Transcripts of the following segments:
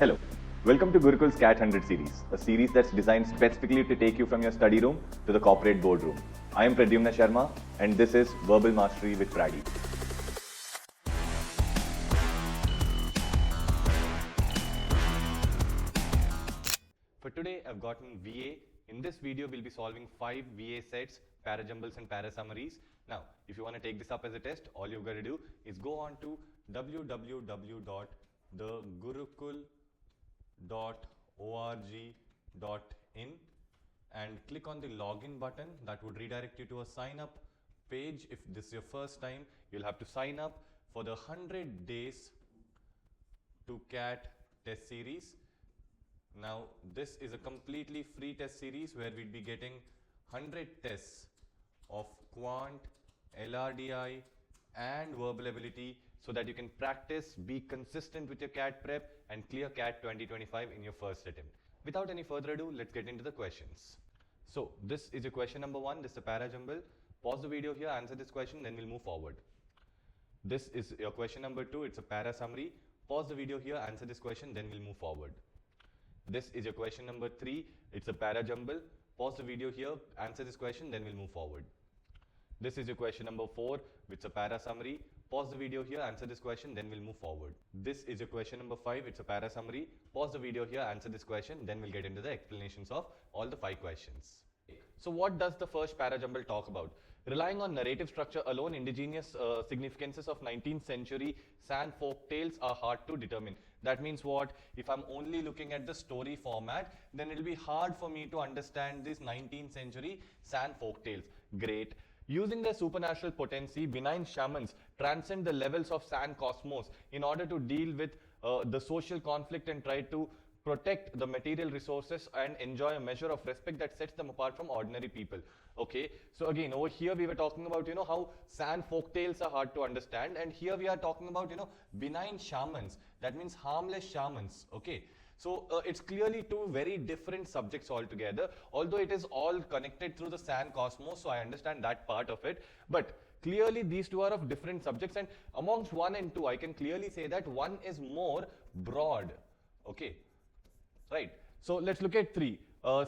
Hello, welcome to Gurukul's Cat 100 series, a series that's designed specifically to take you from your study room to the corporate boardroom. I am Prady and this is Verbal Mastery with Prady. For today, I've gotten VA. In this video, we'll be solving 5 VA sets, Para Jumbles and Para Summaries. Now, if you want to take this up as a test, all you've got to do is go on to www.thegurukul.org.in and click on the login button. That would redirect you to a sign up page. If this is your first time, you'll have to sign up for the 100 days to CAT test series. Now, this is a completely free test series where we'd be getting 100 tests of quant, LRDI and verbal ability so that you can practice, be consistent with your CAT prep and clear CAT 2025 in your first attempt. Without any further ado, let's get into the questions. So, this is your question number 1. This is a Para Jumble. Pause the video here, answer this question, then we'll move forward. This is your question number 2. It's a Para Summary. Pause the video here, answer this question, then we'll move forward. This is your question number 3. It's a Para Jumble. Pause the video here, answer this question, then we'll move forward. This is your question number 4. It's a Para Summary. Pause the video here, answer this question, then we'll move forward. This is your question number 5. It's a Para Summary. Pause the video here, answer this question, then we'll get into the explanations of all the 5 questions. So what does the first Para Jumble talk about? Relying on narrative structure alone, indigenous significances of 19th century San folk tales are hard to determine. That means what? If I'm only looking at the story format, then it'll be hard for me to understand these 19th century San folk tales. Great. Using their supernatural potency, benign shamans transcend the levels of San cosmos in order to deal with the social conflict and try to protect the material resources and enjoy a measure of respect that sets them apart from ordinary people. Okay, so again, over here we were talking about, how San folk tales are hard to understand, and here we are talking about, benign shamans. That means harmless shamans. Okay, so it's clearly 2 very different subjects altogether, although it is all connected through the San cosmos, so I understand that part of it. But clearly these 2 are of different subjects, and amongst 1 and 2, I can clearly say that 1 is more broad. Okay, right. So let's look at 3.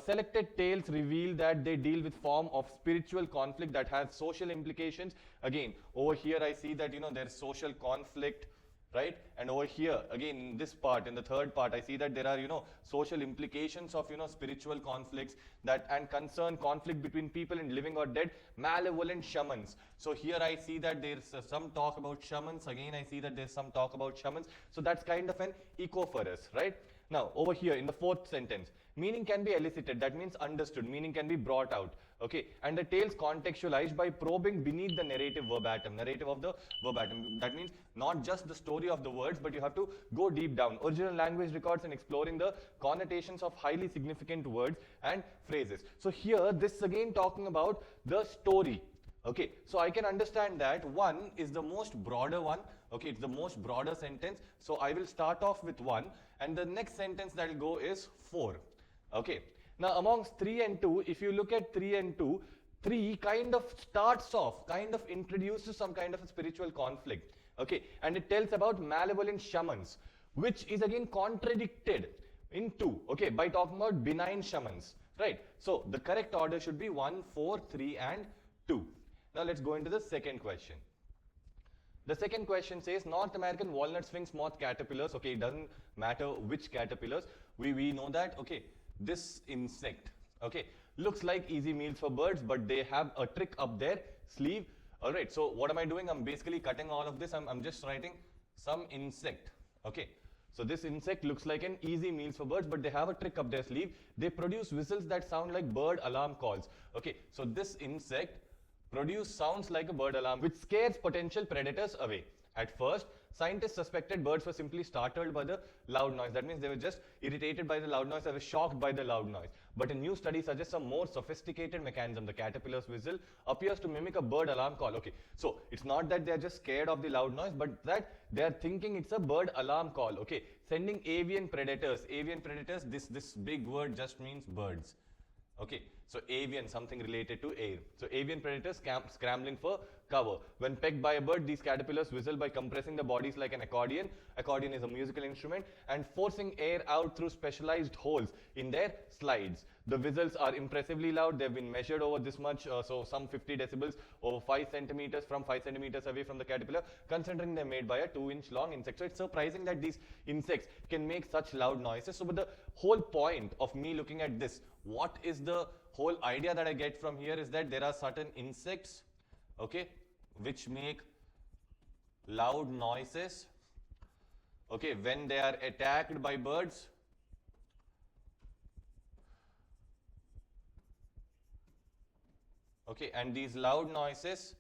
Selected tales reveal that they deal with form of spiritual conflict that has social implications. Again, over here I see that, there's social conflict, right? And over here, again, in this part, in the 3rd part, I see that there are, social implications of, spiritual conflicts that and concern conflict between people and living or dead, malevolent shamans. So here I see that there's some talk about shamans. Again, I see that there's some talk about shamans. So that's kind of an echo for us, right? Now, over here in the 4th sentence, meaning can be elicited, that means understood, meaning can be brought out, okay, and the tales contextualized by probing beneath the narrative of the verbatim. That means not just the story of the words, but you have to go deep down, original language records and exploring the connotations of highly significant words and phrases. So here, this is again talking about the story. Okay, so I can understand that 1 is the most broader one. Okay, it's the most broader sentence. So I will start off with 1 and the next sentence that will go is 4. Okay, now amongst 3 and 2, if you look at 3 and 2, 3 kind of starts off, kind of introduces some kind of a spiritual conflict. Okay, and it tells about malevolent shamans, which is again contradicted in 2, okay, by talking about benign shamans, right? So the correct order should be 1, 4, 3 and 2. Now let's go into the second question. The second question says North American walnut sphinx moth caterpillars. Okay, it doesn't matter which caterpillars. We know that, okay, this insect, okay, looks like easy meals for birds, but they have a trick up their sleeve. All right, so what am I doing? I'm basically cutting all of this. I'm just writing some insect. Okay, so this insect looks like an easy meals for birds, but they have a trick up their sleeve. They produce whistles that sound like bird alarm calls. Okay, so this insect produce sounds like a bird alarm, which scares potential predators away. At first, scientists suspected birds were simply startled by the loud noise. That means they were just irritated by the loud noise, they were shocked by the loud noise. But a new study suggests a more sophisticated mechanism. The caterpillar's whistle appears to mimic a bird alarm call. Okay, so it's not that they're just scared of the loud noise, but that they're thinking it's a bird alarm call. Okay, sending avian predators. Avian predators, this big word just means birds. Okay, so avian, something related to air. So avian predators scrambling for cover. When pecked by a bird, these caterpillars whistle by compressing the bodies like an accordion. Accordion is a musical instrument, and forcing air out through specialized holes in their slides. The whistles are impressively loud. They've been measured over this much, so some 50 decibels over 5 centimeters from 5 centimeters away from the caterpillar, considering they're made by a 2-inch long insect. So it's surprising that these insects can make such loud noises. So but the whole point of me looking at this, what is the whole idea that I get from here is that there are certain insects, okay, which make loud noises, okay, when they are attacked by birds. Okay, and these loud noises,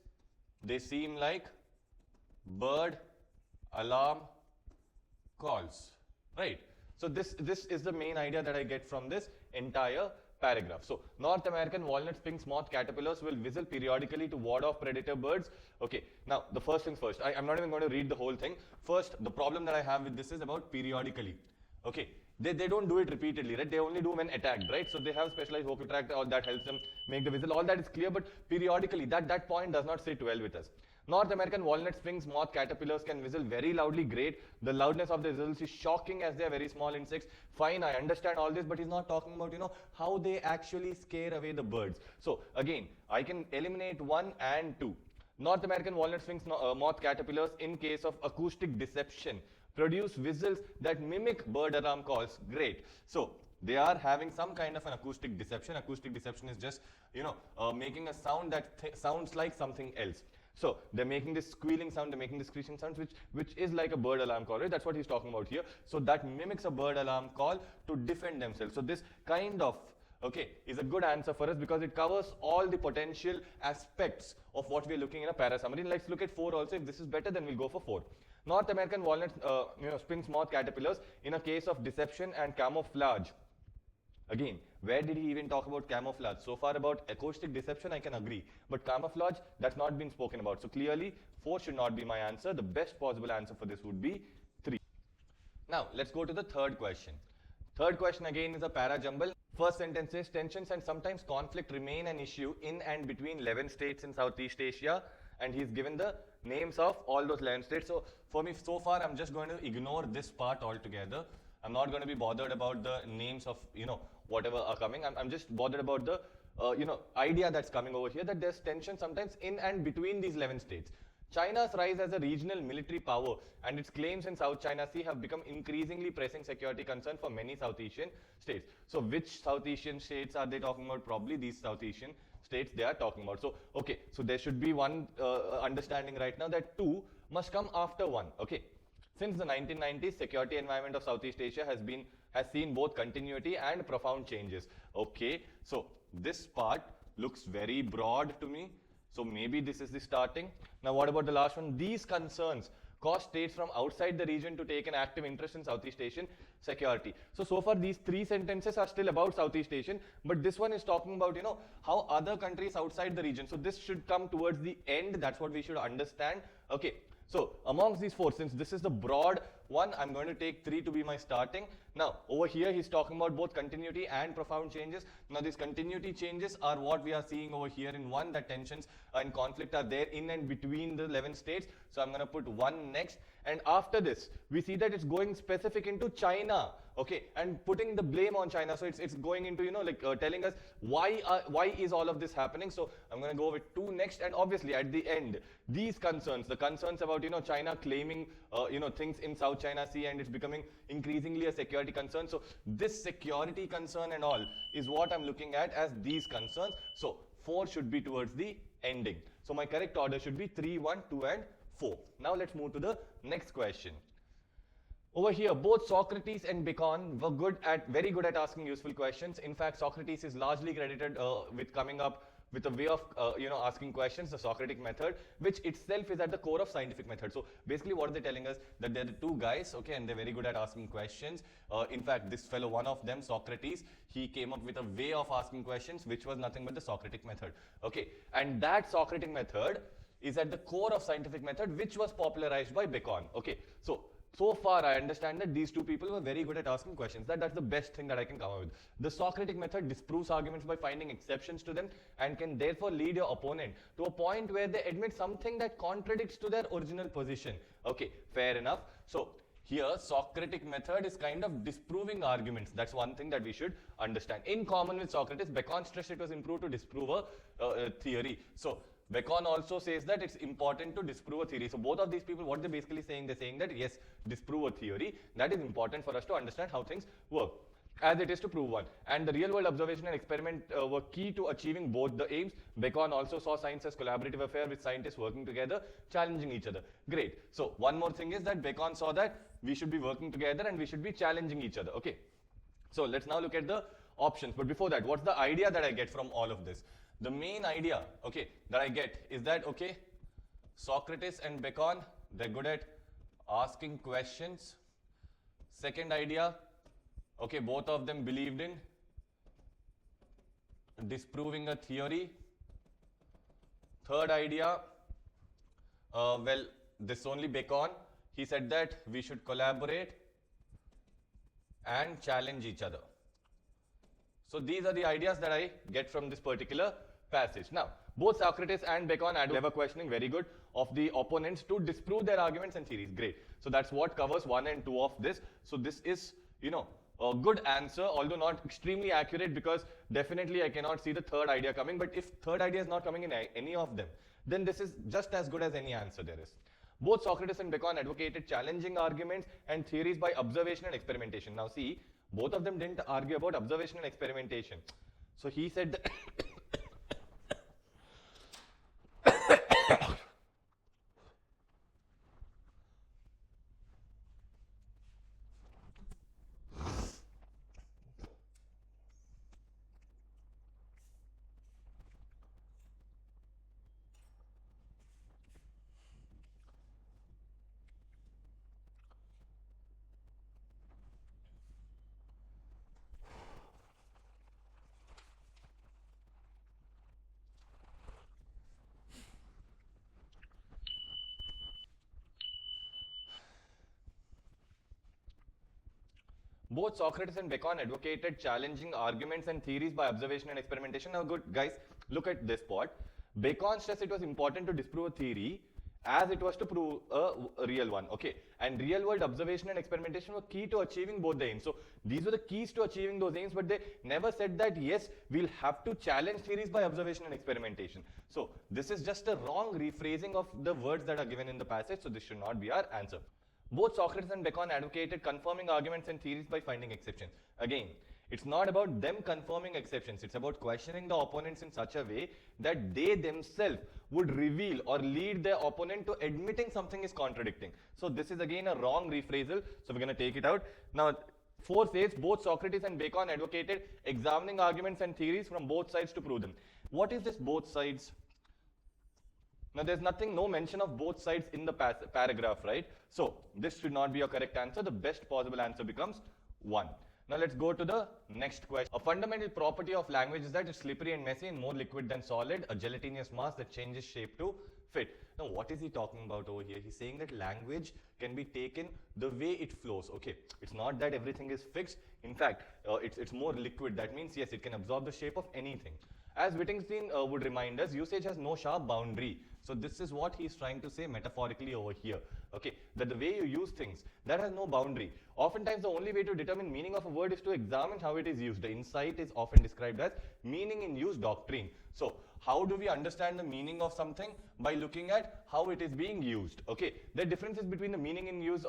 they seem like bird alarm calls, right? So this is the main idea that I get from this entire paragraph. So North American walnut sphinx moth caterpillars will whistle periodically to ward off predator birds. Okay, now the first things first, I'm not even going to read the whole thing. First, the problem that I have with this is about periodically. Okay, they don't do it repeatedly, right? They only do when attacked, right? So they have specialized vocal tract, all that helps them make the whistle. All that is clear, but periodically, that point does not sit well with us. North American walnut sphinx moth caterpillars can whistle very loudly, great. The loudness of the whistles is shocking as they are very small insects. Fine, I understand all this, but he's not talking about, how they actually scare away the birds. So again, I can eliminate 1 and 2. North American walnut sphinx moth caterpillars, in case of acoustic deception, produce whistles that mimic bird alarm calls. Great. So they are having some kind of an acoustic deception. Acoustic deception is just, making a sound that sounds like something else. So they're making this squealing sound, they're making this screeching sound, which is like a bird alarm call, right? That's what he's talking about here. So that mimics a bird alarm call to defend themselves. So this kind of, okay, is a good answer for us because it covers all the potential aspects of what we're looking in a para summary. Let's look at 4 also. If this is better, then we'll go for 4. North American walnut sphinx moth caterpillars, in a case of deception and camouflage. Again, where did he even talk about camouflage? So far about acoustic deception, I can agree. But camouflage, that's not been spoken about. So clearly, 4 should not be my answer. The best possible answer for this would be 3. Now, let's go to the third question. Third question again is a para jumble. First sentence says, tensions and sometimes conflict remain an issue in and between 11 states in Southeast Asia. And he's given the names of all those 11 states. So for me, so far, I'm just going to ignore this part altogether. I'm not going to be bothered about the names of, whatever are coming. I'm just bothered about the, idea that's coming over here, that there's tension sometimes in and between these 11 states. China's rise as a regional military power and its claims in South China Sea have become increasingly pressing security concern for many South Asian states. So which South Asian states are they talking about? Probably these South Asian states they are talking about. So, okay, so there should be one understanding right now that 2 must come after 1, okay. Since the 1990s, security environment of Southeast Asia has seen both continuity and profound changes. Okay, so this part looks very broad to me. So maybe this is the starting. Now what about the last one? These concerns cause states from outside the region to take an active interest in Southeast Asian security. So far these 3 sentences are still about Southeast Asian, but this one is talking about, how other countries outside the region. So this should come towards the end. That's what we should understand. Okay. So amongst these 4, since this is the broad one, I'm going to take 3 to be my starting. Now over here he's talking about both continuity and profound changes. Now these continuity changes are what we are seeing over here in 1, that tensions and conflict are there in and between the 11 states. So I'm going to put 1 next. And after this, we see that it's going specific into China, okay, and putting the blame on China. So it's going into, telling us why is all of this happening. So I'm going to go with 2 next, and obviously at the end, these concerns, the concerns about, China claiming, things in South China Sea, and it's becoming increasingly a security concern. So this security concern and all is what I'm looking at as these concerns. So 4 should be towards the ending. So my correct order should be 3, 1, 2, and 4. Now let's move to the next question. Over here, both Socrates and Bacon were very good at asking useful questions. In fact, Socrates is largely credited with coming up with a way of asking questions, the Socratic method, which itself is at the core of scientific method. So basically what are they telling us? That they're the 2 guys, okay, and they're very good at asking questions. In fact, this fellow, one of them, Socrates, he came up with a way of asking questions, which was nothing but the Socratic method, okay. And that Socratic method is at the core of scientific method, which was popularized by Bacon, okay. So So far, I understand that these two people were very good at asking questions. That's the best thing that I can come up with. The Socratic method disproves arguments by finding exceptions to them and can therefore lead your opponent to a point where they admit something that contradicts to their original position. Okay, fair enough. So here, Socratic method is kind of disproving arguments. That's one thing that we should understand. In common with Socrates, Bacon stressed it was improved to disprove a theory. So Bacon also says that it's important to disprove a theory. So both of these people, what they're basically saying, they're saying that yes, disprove a theory. That is important for us to understand how things work, as it is to prove one. And the real world observation and experiment were key to achieving both the aims. Bacon also saw science as collaborative affair with scientists working together, challenging each other. Great. So one more thing is that Bacon saw that we should be working together and we should be challenging each other. Okay. So let's now look at the options. But before that, what's the idea that I get from all of this? The main idea, okay, that I get is that, okay, Socrates and Bacon, they're good at asking questions. Second idea, okay, both of them believed in disproving a theory. Third idea, well, this only Bacon, he said that we should collaborate and challenge each other. So these are the ideas that I get from this particular passage. Now, both Socrates and Bacon had clever questioning, very good, of the opponents to disprove their arguments and theories. Great. So that's what covers 1 and 2 of this. So this is, a good answer, although not extremely accurate, because definitely I cannot see the third idea coming. But if third idea is not coming in any of them, then this is just as good as any answer there is. Both Socrates and Bacon advocated challenging arguments and theories by observation and experimentation. Now see, both of them didn't argue about observation and experimentation. So he said that both Socrates and Bacon advocated challenging arguments and theories by observation and experimentation. Now good guys, look at this part. Bacon stressed it was important to disprove a theory as it was to prove a real one. Okay, and real world observation and experimentation were key to achieving both the aims. So these were the keys to achieving those aims, but they never said that yes, we'll have to challenge theories by observation and experimentation. So this is just a wrong rephrasing of the words that are given in the passage, so this should not be our answer. Both Socrates and Bacon advocated confirming arguments and theories by finding exceptions. Again, it's not about them confirming exceptions. It's about questioning the opponents in such a way that they themselves would reveal or lead their opponent to admitting something is contradicting. So this is again a wrong rephrasal. So we're going to take it out. Now, 4 says both Socrates and Bacon advocated examining arguments and theories from both sides to prove them. What is this both sides? Now, there's no mention of both sides in the paragraph, right? So, this should not be a correct answer. The best possible answer becomes 1. Now, let's go to the next question. A fundamental property of language is that it's slippery and messy and more liquid than solid, a gelatinous mass that changes shape to fit. Now, what is he talking about over here? He's saying that language can be taken the way it flows. Okay, it's not that everything is fixed. In fact, it's more liquid. That means, yes, it can absorb the shape of anything. As Wittgenstein would remind us, usage has no sharp boundary. So this is what he's trying to say metaphorically over here. Okay, that the way you use things, that has no boundary. Oftentimes the only way to determine meaning of a word is to examine how it is used. The insight is often described as meaning in use doctrine. So how do we understand the meaning of something? By looking at how it is being used. Okay, the differences between the meaning in use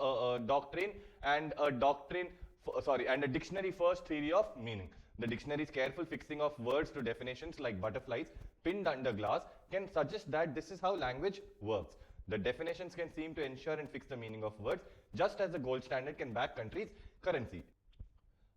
doctrine and a dictionary first theory of meaning. The dictionary's careful fixing of words to definitions like butterflies pinned under glass can suggest that this is how language works. The definitions can seem to ensure and fix the meaning of words, just as the gold standard can back countries' currency.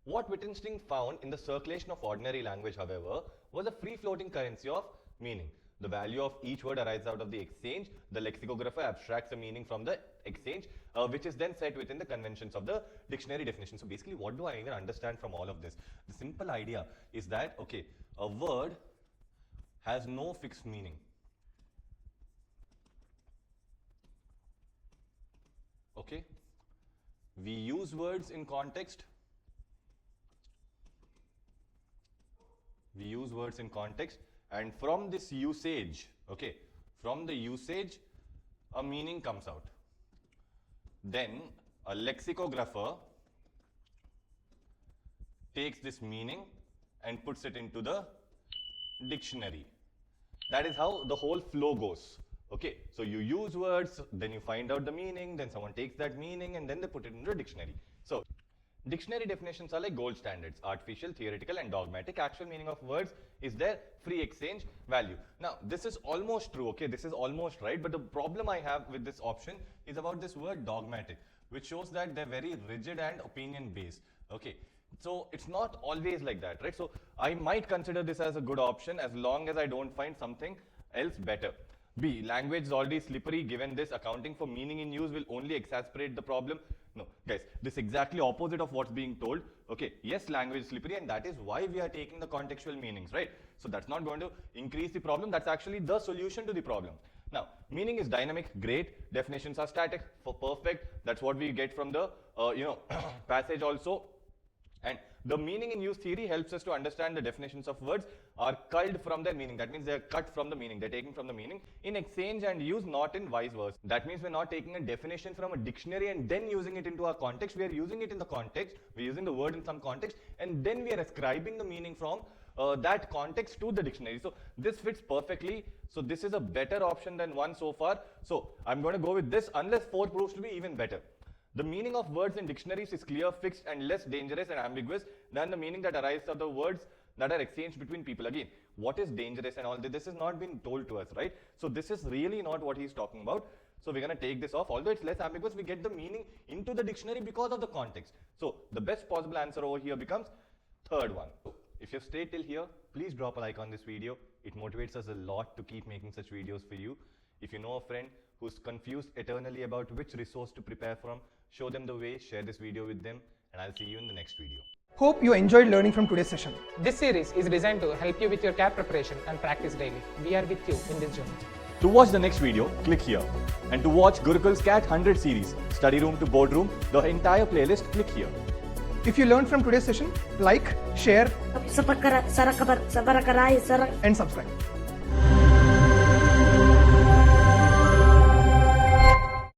What Wittgenstein found in the circulation of ordinary language, however, was a free-floating currency of meaning. The value of each word arises out of the exchange. The lexicographer abstracts the meaning from the exchange, which is then set within the conventions of the dictionary definition. So basically, what do I even understand from all of this? The simple idea is that, okay, a word has no fixed meaning. Okay? We use words in context. We use words in context, and from this usage, okay, from the usage, a meaning comes out. Then a lexicographer takes this meaning and puts it into the dictionary. That is how the whole flow goes. Okay, so you use words, then you find out the meaning, then someone takes that meaning and then they put it into the dictionary. So dictionary definitions are like gold standards: artificial, theoretical and dogmatic. Actual meaning of words is their free exchange value. Now this is almost true, okay, this is almost right, but the problem I have with this option is about this word dogmatic, which shows that they're very rigid and opinion based. Okay, so it's not always like that, right? So I might consider this as a good option as long as I don't find something else better. B, language is already slippery. Given this, accounting for meaning in use will only exacerbate the problem. No, guys, this is exactly opposite of what's being told. Okay, yes, language is slippery, and that is why we are taking the contextual meanings, right? So that's not going to increase the problem. That's actually the solution to the problem. Now, meaning is dynamic. Great. Definitions are static. For perfect. That's what we get from the passage also. And the meaning in use theory helps us to understand the definitions of words are culled from their meaning. That means they are cut from the meaning. They're taken from the meaning in exchange and use, not in vice versa. That means we're not taking a definition from a dictionary and then using it into our context. We are using it in the context. We're using the word in some context, and then we are ascribing the meaning from that context to the dictionary. So this fits perfectly. So this is a better option than 1 so far. So I'm going to go with this unless 4 proves to be even better. The meaning of words in dictionaries is clear, fixed and less dangerous and ambiguous than the meaning that arises from the words that are exchanged between people. Again, what is dangerous and all this has not been told to us, right? So this is really not what he's talking about. So we're going to take this off. Although it's less ambiguous, we get the meaning into the dictionary because of the context. So the best possible answer over here becomes third one. If you've stayed till here, please drop a like on this video. It motivates us a lot to keep making such videos for you. If you know a friend who's confused eternally about which resource to prepare from, show them the way, share this video with them, and I'll see you in the next video. Hope you enjoyed learning from today's session. This series is designed to help you with your CAT preparation and practice daily. We are with you in this journey. To watch the next video, click here. And to watch Gurukul's CAT 100 series, study room to boardroom, the entire playlist, click here. If you learned from today's session, like, share, and subscribe.